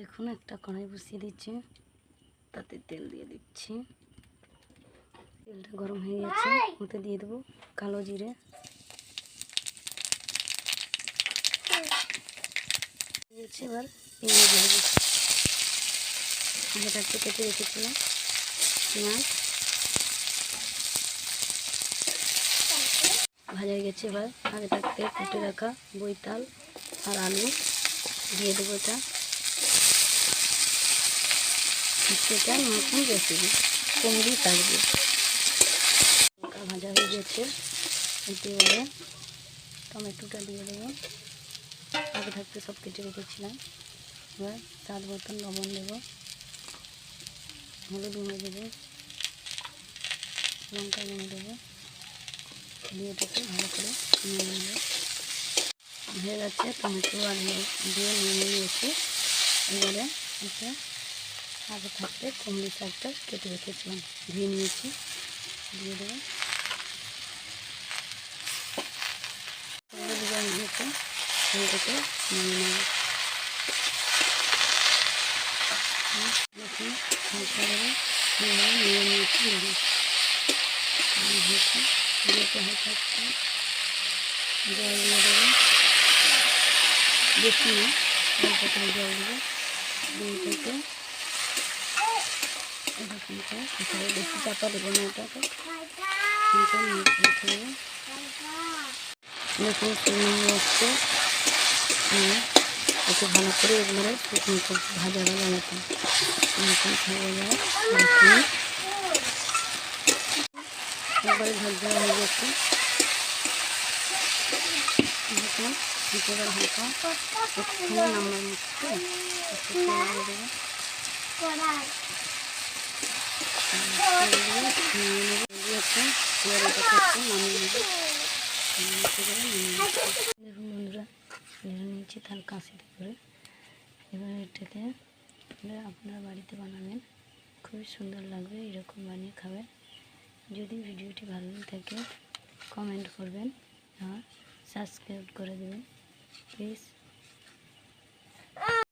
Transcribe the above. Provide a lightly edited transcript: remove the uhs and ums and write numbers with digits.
দেখুন একটা কড়াই বসিয়ে দিচ্ছি, তাতে তেল দিয়ে দিচ্ছি। তেলটা গরম হয়ে গেছে, ওতে দিয়ে দেবো কালো জিরে, এবার পেঁয়াজ দিয়ে দেবো। যেটা একটু কেটে রেখেছিলাম পেঁয়াজ ভাজা হয়ে গেছে। এবার আগে থাকতে কুটে রাখা বৈতাল আর আলু দিয়ে দেবো। এটা নতুন রেসিপি কুমড়ি থাকবে। ভাজা হয়ে গেছে, এতে এবারে টমেটোটা দিয়ে দেবো। আগে থাকতে সব কেটে রেখেছিলাম। এবার স্বাদ মতন লবণ দেবো, হলুদ গুঁড়ো দেবো, লঙ্কা গুঁড়ো দেবো, দিয়ে এটাকে ভালো করে নিয়ে নেবো। হয়ে যাচ্ছে টমেটো আর দিয়ে নিয়ে নিয়েছি। এবারে এটা আগে থাকতে কুমড়ি শাকটা কেটে রেখেছিলাম, ধুয়ে নিয়েছি, দিয়ে দেবো। ডিজাইন দিয়েছে এটাকে নিয়ে নেব। দেখুন হালকা করে নিয়ে নিয়েছি। দিয়েতে হালকা জল দিয়ে দেবো, বেশি না অল্প করে জল দেবো। দিয়ে এটাকে এরকম করে এখানে বেশি চাপা দেবো না, এটাকে দেখুন নিয়ে আসছে। একে ভালো করে এবারে শুকনো করবো, ভাজা ভাজা মতন খাওয়া যায়। একবারে ভাজা হয়ে গেছে। দেখুন এবার হালকা একটুখানি নামার মতো একটু তেল দিয়ে দেবো। দেখুন বন্ধুরা ভেজে নিয়েছি তার কাঁচিতে করে। এবার এটাকে আপনারা বাড়িতে বানাবেন, খুবই সুন্দর লাগবে। এরকম বানিয়ে খাবেন। যদি ভিডিওটি ভালো থাকে কমেন্ট করবেন আর সাবস্ক্রাইব করে দেবেন প্লিজ।